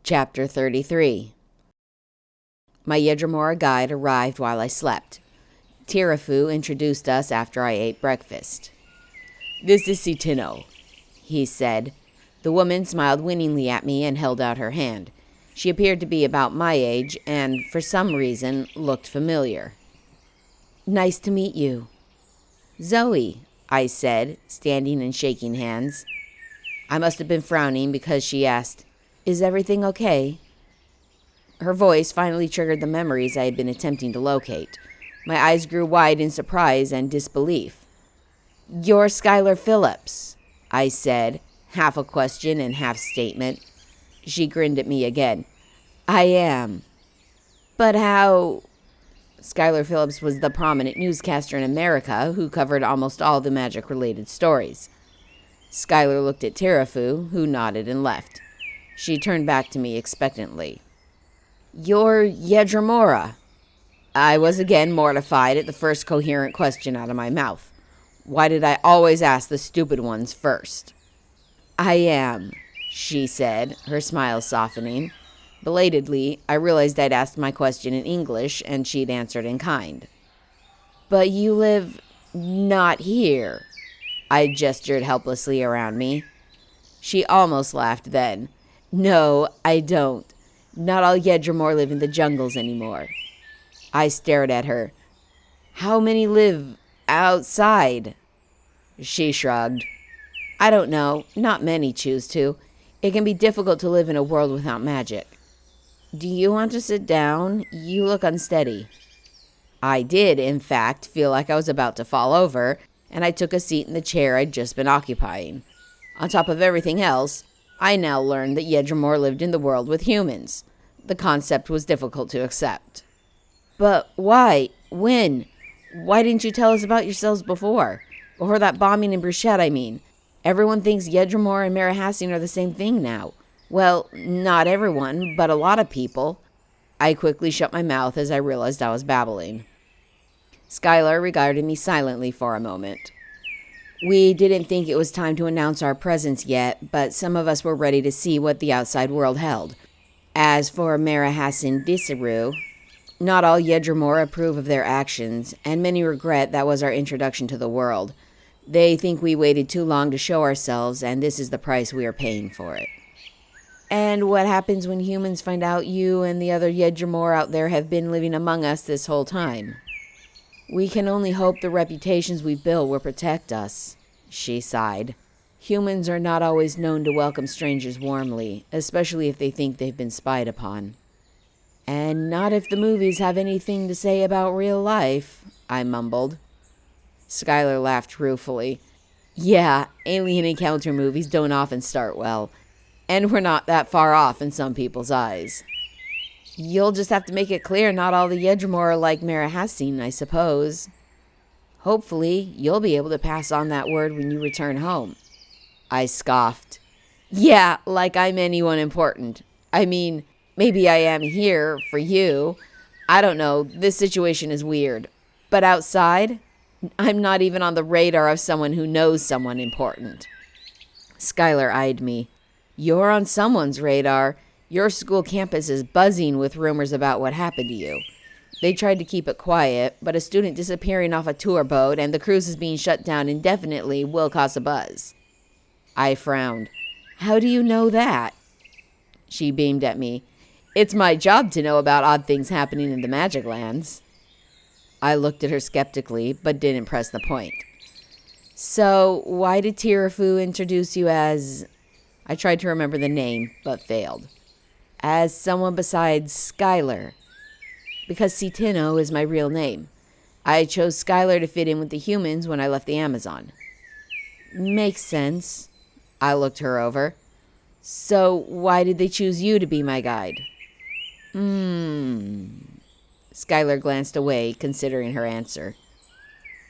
Chapter 33. My Yedramora guide arrived while I slept. Tirafu introduced us after I ate breakfast. "This is Citino," he said. The woman smiled winningly at me and held out her hand. She appeared to be about my age and, for some reason, looked familiar. "Nice to meet you." "Zoe," I said, standing and shaking hands. I must have been frowning because she asked, "Is everything okay?" Her voice finally triggered the memories I had been attempting to locate. My eyes grew wide in surprise and disbelief. "You're Skylar Phillips," I said, half a question and half statement. She grinned at me again. "I am." "But how—" Skylar Phillips was the prominent newscaster in America who covered almost all the magic-related stories. Skylar looked at Tirafu, who nodded and left. She turned back to me expectantly. "You're Yedramora." I was again mortified at the first coherent question out of my mouth. Why did I always ask the stupid ones first? "I am," she said, her smile softening. Belatedly, I realized I'd asked my question in English, and she'd answered in kind. "But you live not here." I gestured helplessly around me. She almost laughed then. "No, I don't. Not all Yedramor live in the jungles anymore." I stared at her. "How many live outside?" She shrugged. "I don't know. Not many choose to. It can be difficult to live in a world without magic." "Do you want to sit down? You look unsteady." I did, in fact, feel like I was about to fall over, and I took a seat in the chair I'd just been occupying. On top of everything else, I now learned that Yedramor lived in the world with humans. The concept was difficult to accept. "But why? When? Why didn't you tell us about yourselves before? Before that bombing in Bruchette, I mean. Everyone thinks Yedramor and Marahassin are the same thing now. Well, not everyone, but a lot of people." I quickly shut my mouth as I realized I was babbling. Skylar regarded me silently for a moment. We didn't think it was time to announce our presence yet, but some of us were ready to see what the outside world held. As for Marahassin Disaru, not all Yedramor approve of their actions, and many regret that was our introduction to the world. They think we waited too long to show ourselves, and this is the price we are paying for it. "And what happens when humans find out you and the other Yedramor out there have been living among us this whole time?" "We can only hope the reputations we've built will protect us," she sighed. "Humans are not always known to welcome strangers warmly, especially if they think they've been spied upon." "And not if the movies have anything to say about real life," I mumbled. Skylar laughed ruefully. "Yeah, alien encounter movies don't often start well, and we're not that far off in some people's eyes." "You'll just have to make it clear not all the Yedramor are like Marahassin, I suppose. Hopefully, you'll be able to pass on that word when you return home." I scoffed. "Yeah, like I'm anyone important. I mean, maybe I am here for you. I don't know, this situation is weird. But outside, I'm not even on the radar of someone who knows someone important." Skylar eyed me. "You're on someone's radar. Your school campus is buzzing with rumors about what happened to you. They tried to keep it quiet, but a student disappearing off a tour boat and the cruise is being shut down indefinitely will cause a buzz." I frowned. "How do you know that?" She beamed at me. "It's my job to know about odd things happening in the Magic Lands." I looked at her skeptically, but didn't press the point. "So, why did Tirafu introduce you as—" I tried to remember the name, but failed. "As someone besides Skylar." "Because Citino is my real name. I chose Skylar to fit in with the humans when I left the Amazon." "Makes sense." I looked her over. "So, why did they choose you to be my guide?" Skylar glanced away, considering her answer.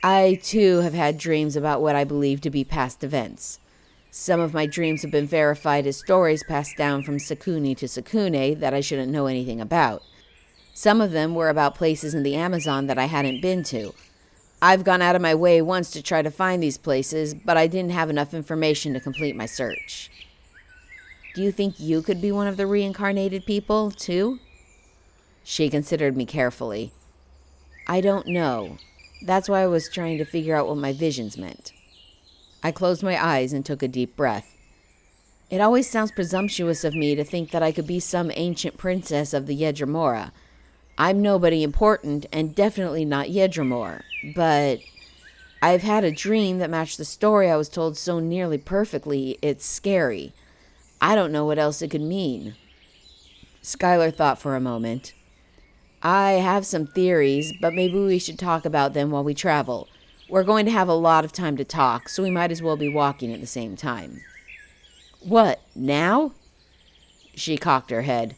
"I, too, have had dreams about what I believe to be past events. Some of my dreams have been verified as stories passed down from Sakuni to Sakune that I shouldn't know anything about. Some of them were about places in the Amazon that I hadn't been to. I've gone out of my way once to try to find these places, but I didn't have enough information to complete my search." Do you think you could be one of the reincarnated people, too? She considered me carefully. I don't know. That's why I was trying to figure out what my visions meant. I closed my eyes and took a deep breath. It always sounds presumptuous of me to think that I could be some ancient princess of the Yedramora. I'm nobody important and definitely not Yedramor, but I've had a dream that matched the story I was told so nearly perfectly, it's scary. I don't know what else it could mean. Skylar thought for a moment. I have some theories, but maybe we should talk about them while we travel. We're going to have a lot of time to talk, so we might as well be walking at the same time. What, now? She cocked her head.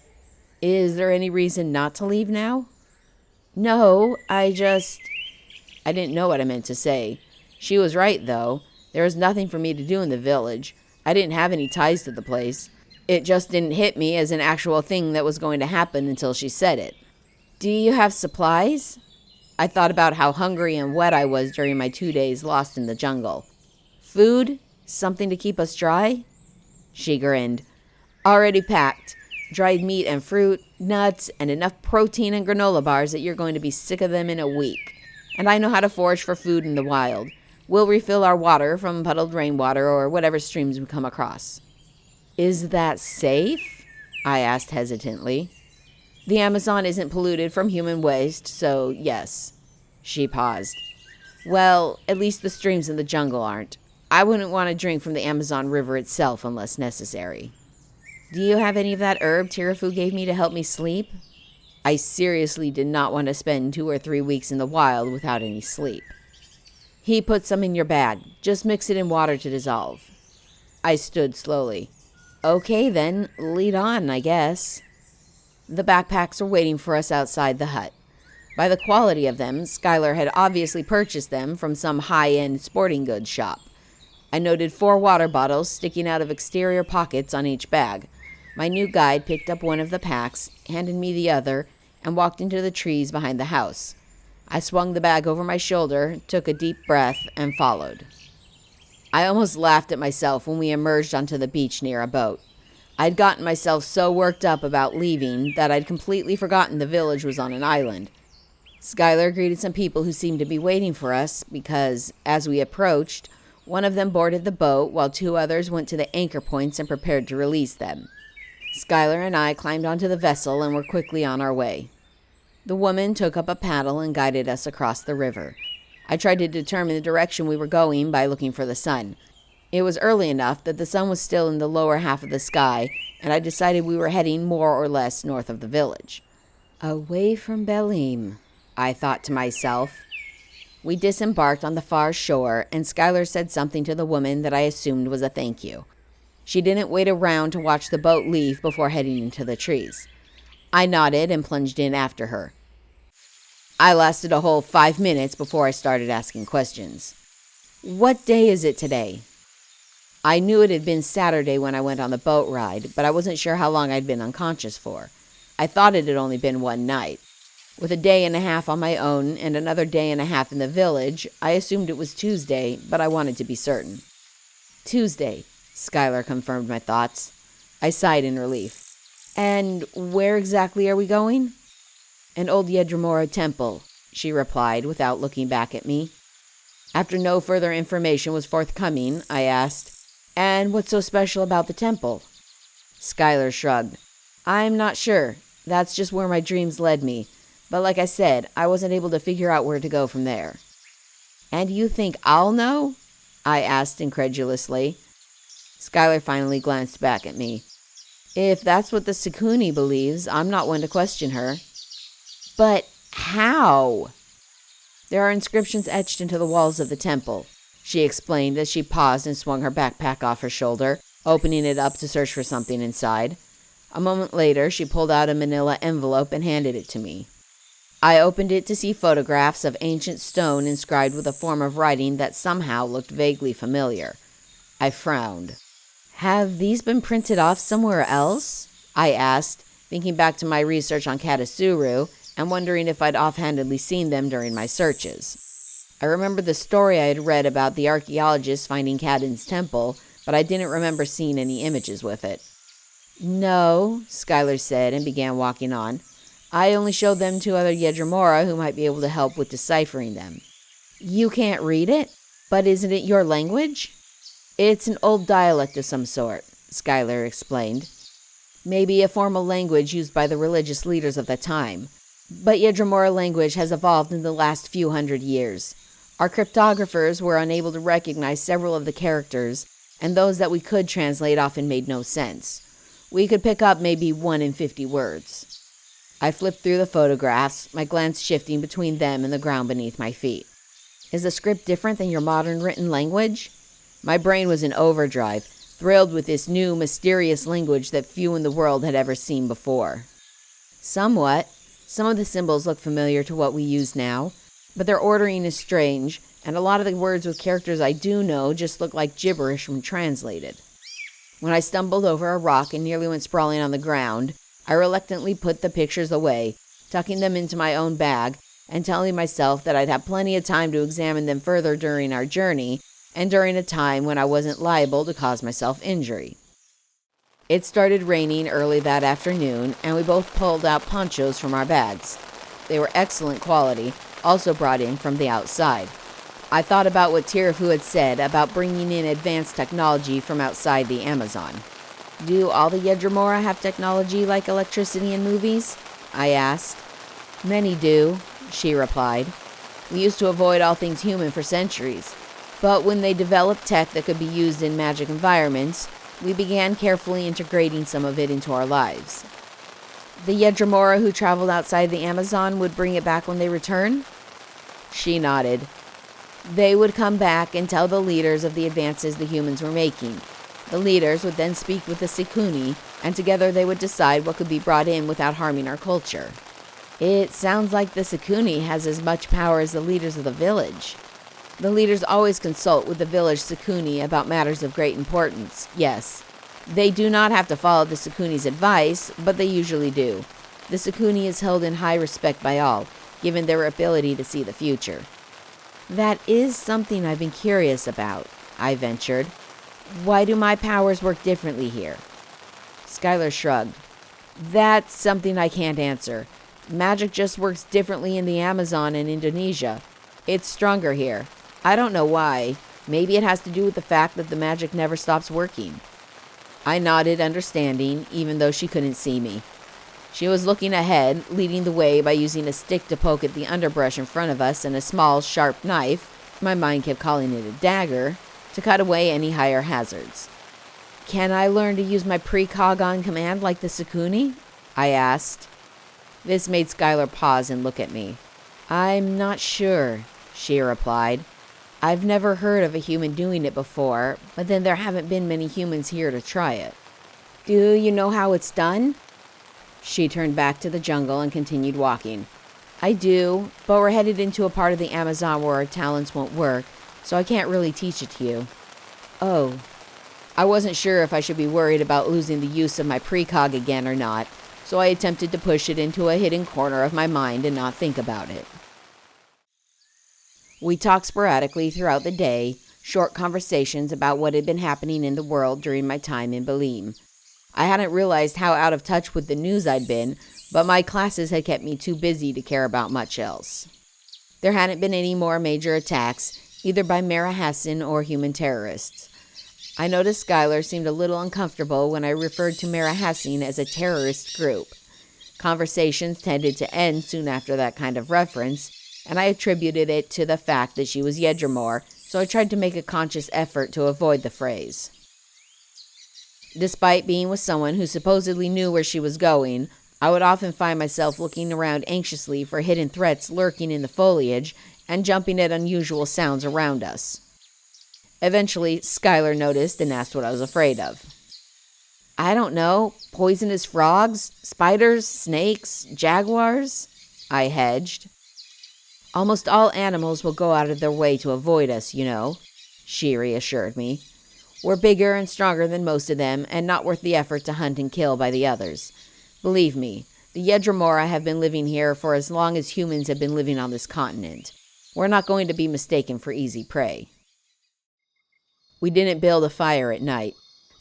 Is there any reason not to leave now? No, I didn't know what I meant to say. She was right, though. There was nothing for me to do in the village. I didn't have any ties to the place. It just didn't hit me as an actual thing that was going to happen until she said it. Do you have supplies? I thought about how hungry and wet I was during my 2 days lost in the jungle. Food? Something to keep us dry? She grinned. Already packed. Dried meat and fruit, nuts, and enough protein and granola bars that you're going to be sick of them in a week. And I know how to forage for food in the wild. We'll refill our water from puddled rainwater or whatever streams we come across. Is that safe? I asked hesitantly. The Amazon isn't polluted from human waste, so yes. She paused. Well, at least the streams in the jungle aren't. I wouldn't want to drink from the Amazon River itself unless necessary. Do you have any of that herb Tirafu gave me to help me sleep? I seriously did not want to spend 2 or 3 weeks in the wild without any sleep. He put some in your bag. Just mix it in water to dissolve. I stood slowly. Okay then, lead on, I guess. The backpacks were waiting for us outside the hut. By the quality of them, Skylar had obviously purchased them from some high-end sporting goods shop. I noted 4 water bottles sticking out of exterior pockets on each bag. My new guide picked up one of the packs, handed me the other, and walked into the trees behind the house. I swung the bag over my shoulder, took a deep breath, and followed. I almost laughed at myself when we emerged onto the beach near a boat. I'd gotten myself so worked up about leaving that I'd completely forgotten the village was on an island. Skylar greeted some people who seemed to be waiting for us because, as we approached, one of them boarded the boat while 2 others went to the anchor points and prepared to release them. Skylar and I climbed onto the vessel and were quickly on our way. The woman took up a paddle and guided us across the river. I tried to determine the direction we were going by looking for the sun. It was early enough that the sun was still in the lower half of the sky, and I decided we were heading more or less north of the village. Away from Belim, I thought to myself. We disembarked on the far shore, and Skylar said something to the woman that I assumed was a thank you. She didn't wait around to watch the boat leave before heading into the trees. I nodded and plunged in after her. I lasted a whole 5 minutes before I started asking questions. What day is it today? I knew it had been Saturday when I went on the boat ride, but I wasn't sure how long I'd been unconscious for. I thought it had only been 1 night. With a day and a half on my own and another day and a half in the village, I assumed it was Tuesday, but I wanted to be certain. Tuesday, Skylar confirmed my thoughts. I sighed in relief. And where exactly are we going? An old Yedramora temple, she replied without looking back at me. After no further information was forthcoming, I asked, and what's so special about the temple? Skylar shrugged. I'm not sure. That's just where my dreams led me. But like I said, I wasn't able to figure out where to go from there. And you think I'll know? I asked incredulously. Skylar finally glanced back at me. If that's what the Sakuni believes, I'm not one to question her. But how? There are inscriptions etched into the walls of the temple, she explained as she paused and swung her backpack off her shoulder, opening it up to search for something inside. A moment later, she pulled out a manila envelope and handed it to me. I opened it to see photographs of ancient stone inscribed with a form of writing that somehow looked vaguely familiar. I frowned. Have these been printed off somewhere else? I asked, thinking back to my research on Katasuru and wondering if I'd offhandedly seen them during my searches. I remembered the story I had read about the archaeologists finding Kadin's temple, but I didn't remember seeing any images with it. No, Skylar said and began walking on. I only showed them to other Yedramora who might be able to help with deciphering them. You can't read it? But isn't it your language? It's an old dialect of some sort, Skylar explained. Maybe a formal language used by the religious leaders of the time. But Yedramora language has evolved in the last few hundred years. Our cryptographers were unable to recognize several of the characters, and those that we could translate often made no sense. We could pick up maybe 1 in 50 words. I flipped through the photographs, my glance shifting between them and the ground beneath my feet. Is the script different than your modern written language? My brain was in overdrive, thrilled with this new, mysterious language that few in the world had ever seen before. Somewhat. Some of the symbols look familiar to what we use now, but their ordering is strange, and a lot of the words with characters I do know just look like gibberish when translated. When I stumbled over a rock and nearly went sprawling on the ground, I reluctantly put the pictures away, tucking them into my own bag, and telling myself that I'd have plenty of time to examine them further during our journey, and during a time when I wasn't liable to cause myself injury. It started raining early that afternoon, and we both pulled out ponchos from our bags. They were excellent quality, also brought in from the outside. I thought about what Tirafu had said about bringing in advanced technology from outside the Amazon. Do all the Yedramora have technology like electricity in movies? I asked. Many do, she replied. We used to avoid all things human for centuries, but when they developed tech that could be used in magic environments, we began carefully integrating some of it into our lives. The Yedramora who traveled outside the Amazon would bring it back when they returned? She nodded. They would come back and tell the leaders of the advances the humans were making. The leaders would then speak with the Sikuni, and together they would decide what could be brought in without harming our culture. It sounds like the Sikuni has as much power as the leaders of the village. The leaders always consult with the village Sikuni about matters of great importance, yes. They do not have to follow the Sikuni's advice, but they usually do. The Sikuni is held in high respect by all, given their ability to see the future. That is something I've been curious about, I ventured. Why do my powers work differently here? Skylar shrugged. That's something I can't answer. Magic just works differently in the Amazon and Indonesia. It's stronger here. I don't know why. Maybe it has to do with the fact that the magic never stops working. I nodded, understanding, even though she couldn't see me. She was looking ahead, leading the way by using a stick to poke at the underbrush in front of us and a small, sharp knife, my mind kept calling it a dagger, to cut away any higher hazards. Can I learn to use my precog on command like the Sikuni? I asked. This made Skylar pause and look at me. I'm not sure, she replied. I've never heard of a human doing it before, but then there haven't been many humans here to try it. Do you know how it's done? She turned back to the jungle and continued walking. I do, but we're headed into a part of the Amazon where our talents won't work, so I can't really teach it to you. Oh. I wasn't sure if I should be worried about losing the use of my precog again or not, so I attempted to push it into a hidden corner of my mind and not think about it. We talked sporadically throughout the day, short conversations about what had been happening in the world during my time in Balim. I hadn't realized how out of touch with the news I'd been, but my classes had kept me too busy to care about much else. There hadn't been any more major attacks, either by Mara Hassan or human terrorists. I noticed Skylar seemed a little uncomfortable when I referred to Mara Hassan as a terrorist group. Conversations tended to end soon after that kind of reference, and I attributed it to the fact that she was Yedramor, so I tried to make a conscious effort to avoid the phrase. Despite being with someone who supposedly knew where she was going, I would often find myself looking around anxiously for hidden threats lurking in the foliage and jumping at unusual sounds around us. Eventually, Skylar noticed and asked what I was afraid of. I don't know, poisonous frogs, spiders, snakes, jaguars? I hedged. Almost all animals will go out of their way to avoid us, you know, she reassured me. We're bigger and stronger than most of them, and not worth the effort to hunt and kill by the others. Believe me, the Yedramora have been living here for as long as humans have been living on this continent. We're not going to be mistaken for easy prey. We didn't build a fire at night.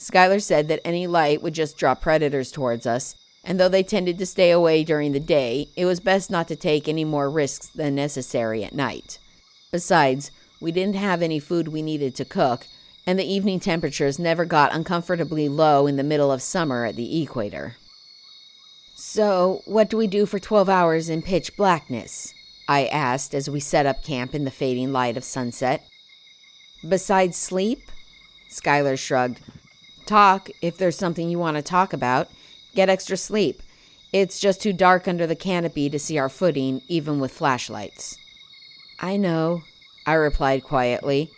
Skylar said that any light would just draw predators towards us, and though they tended to stay away during the day, it was best not to take any more risks than necessary at night. Besides, we didn't have any food we needed to cook, and the evening temperatures never got uncomfortably low in the middle of summer at the equator. "So, what do we do for 12 hours in pitch blackness?" I asked as we set up camp in the fading light of sunset. "Besides sleep?" Skylar shrugged. "Talk, if there's something you want to talk about. Get extra sleep. It's just too dark under the canopy to see our footing, even with flashlights." "I know," I replied quietly.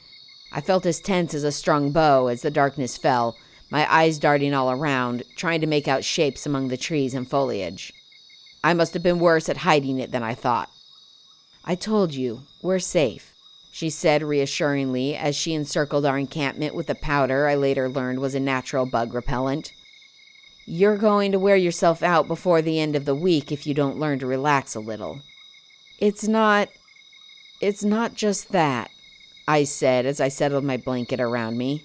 I felt as tense as a strung bow as the darkness fell, my eyes darting all around, trying to make out shapes among the trees and foliage. I must have been worse at hiding it than I thought. "I told you, we're safe," she said reassuringly as she encircled our encampment with the powder I later learned was a natural bug repellent. "You're going to wear yourself out before the end of the week if you don't learn to relax a little." It's not just that," I said as I settled my blanket around me.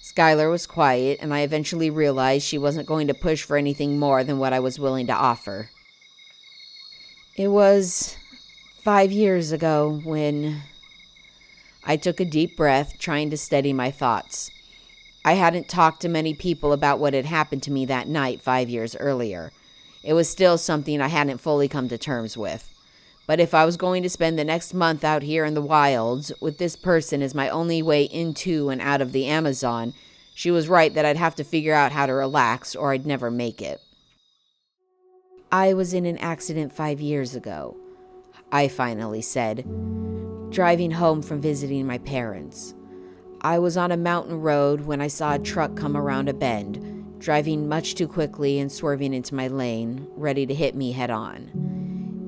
Skylar was quiet, and I eventually realized she wasn't going to push for anything more than what I was willing to offer. "It was 5 years ago when..." I took a deep breath, trying to steady my thoughts. I hadn't talked to many people about what had happened to me that night 5 years earlier. It was still something I hadn't fully come to terms with. But if I was going to spend the next month out here in the wilds, with this person as my only way into and out of the Amazon, she was right that I'd have to figure out how to relax or I'd never make it. "I was in an accident 5 years ago," I finally said, "driving home from visiting my parents. I was on a mountain road when I saw a truck come around a bend, driving much too quickly and swerving into my lane, ready to hit me head on.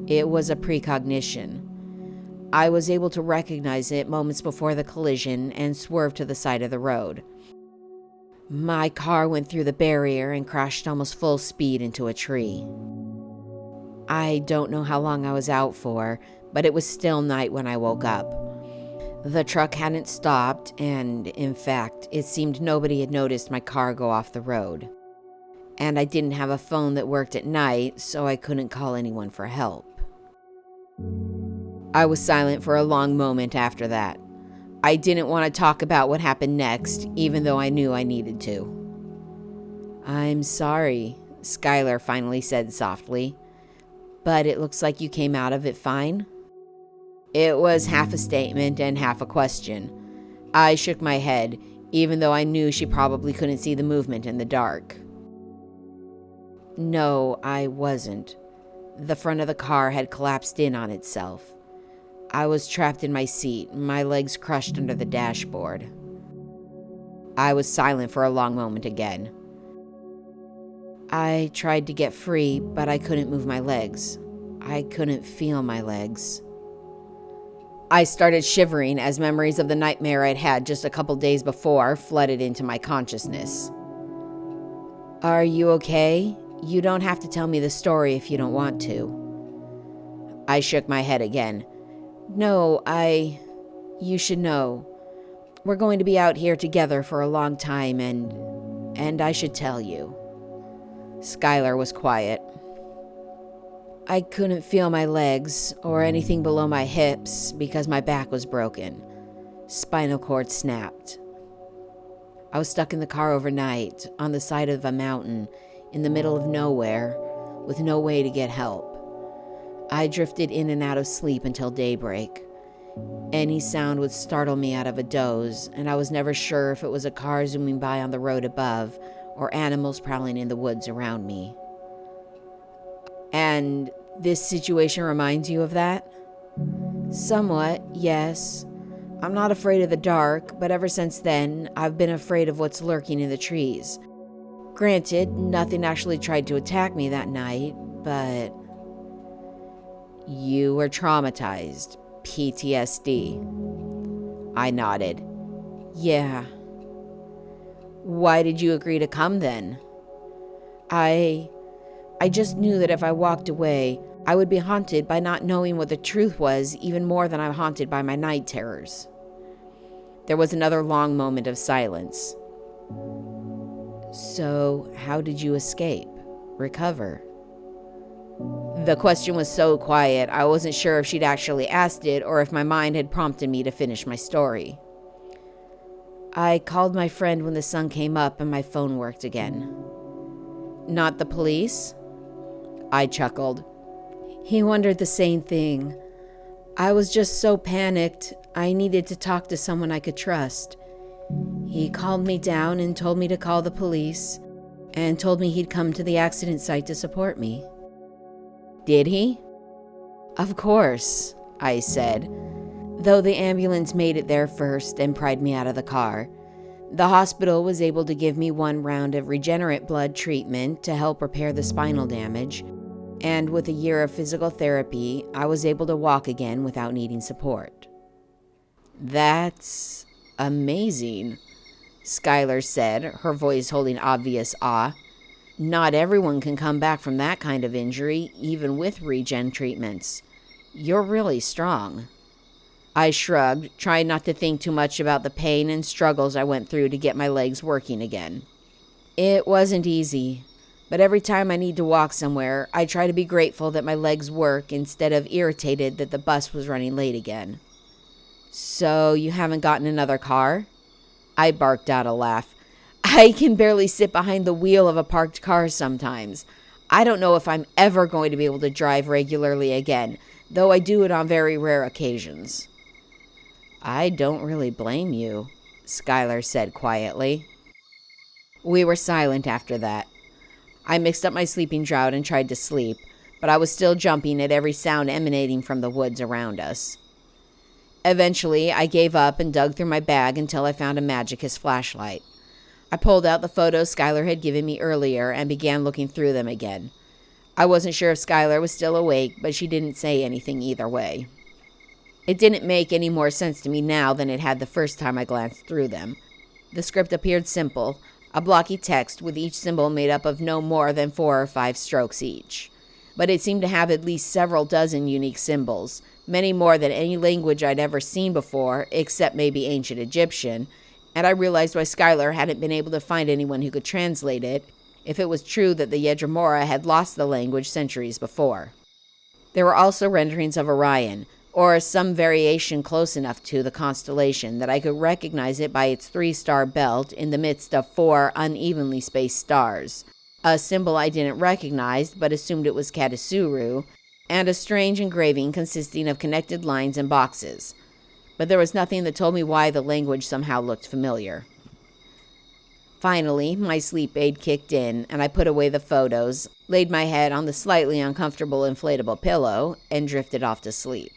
It was a precognition. I was able to recognize it moments before the collision and swerved to the side of the road. My car went through the barrier and crashed almost full speed into a tree. I don't know how long I was out for, but it was still night when I woke up. The truck hadn't stopped, and, in fact, it seemed nobody had noticed my car go off the road. And I didn't have a phone that worked at night, so I couldn't call anyone for help." I was silent for a long moment after that. I didn't want to talk about what happened next, even though I knew I needed to. "I'm sorry," Skylar finally said softly. "But it looks like you came out of it fine?" It was half a statement and half a question. I shook my head, even though I knew she probably couldn't see the movement in the dark. "No, I wasn't. The front of the car had collapsed in on itself. I was trapped in my seat, my legs crushed under the dashboard." I was silent for a long moment again. "I tried to get free, but I couldn't move my legs. I couldn't feel my legs." I started shivering as memories of the nightmare I'd had just a couple days before flooded into my consciousness. "Are you okay? You don't have to tell me the story if you don't want to." I shook my head again. "No, you should know. We're going to be out here together for a long time, and I should tell you." Skylar was quiet. "I couldn't feel my legs or anything below my hips because my back was broken. Spinal cord snapped. I was stuck in the car overnight, on the side of a mountain, in the middle of nowhere, with no way to get help. I drifted in and out of sleep until daybreak. Any sound would startle me out of a doze, and I was never sure if it was a car zooming by on the road above or animals prowling in the woods around me." "And this situation reminds you of that?" "Somewhat, yes. I'm not afraid of the dark, but ever since then, I've been afraid of what's lurking in the trees. Granted, nothing actually tried to attack me that night, but..." "You were traumatized. PTSD." I nodded. "Yeah." "Why did you agree to come then?" I just knew that if I walked away, I would be haunted by not knowing what the truth was even more than I'm haunted by my night terrors." There was another long moment of silence. So, how did you escape? Recover? The question was so quiet, I wasn't sure if she'd actually asked it or if my mind had prompted me to finish my story. I called my friend when the sun came up and my phone worked again. Not the police? I chuckled. He wondered the same thing. I was just so panicked, I needed to talk to someone I could trust. He calmed me down and told me to call the police, and told me he'd come to the accident site to support me. Did he? Of course, I said, though the ambulance made it there first and pried me out of the car. The hospital was able to give me 1 round of regenerate blood treatment to help repair the spinal damage, and with a year of physical therapy, I was able to walk again without needing support. That's amazing, Skylar said, her voice holding obvious awe. Not everyone can come back from that kind of injury, even with regen treatments. You're really strong. I shrugged, trying not to think too much about the pain and struggles I went through to get my legs working again. It wasn't easy, but every time I need to walk somewhere, I try to be grateful that my legs work instead of irritated that the bus was running late again. So you haven't gotten another car? I barked out a laugh. I can barely sit behind the wheel of a parked car sometimes. I don't know if I'm ever going to be able to drive regularly again, though I do it on very rare occasions. I don't really blame you, Skylar said quietly. We were silent after that. I mixed up my sleeping draught and tried to sleep, but I was still jumping at every sound emanating from the woods around us. Eventually, I gave up and dug through my bag until I found a Magicus flashlight. I pulled out the photos Skylar had given me earlier and began looking through them again. I wasn't sure if Skylar was still awake, but she didn't say anything either way. It didn't make any more sense to me now than it had the first time I glanced through them. The script appeared simple, a blocky text with each symbol made up of no more than 4 or 5 strokes each. But it seemed to have at least several dozen unique symbols, many more than any language I'd ever seen before, except maybe ancient Egyptian, and I realized why Skylar hadn't been able to find anyone who could translate it, if it was true that the Yedramora had lost the language centuries before. There were also renderings of Orion, or some variation close enough to the constellation that I could recognize it by its 3-star belt in the midst of 4 unevenly spaced stars, a symbol I didn't recognize but assumed it was Katasuru, and a strange engraving consisting of connected lines and boxes. But there was nothing that told me why the language somehow looked familiar. Finally, my sleep aid kicked in, and I put away the photos, laid my head on the slightly uncomfortable inflatable pillow, and drifted off to sleep.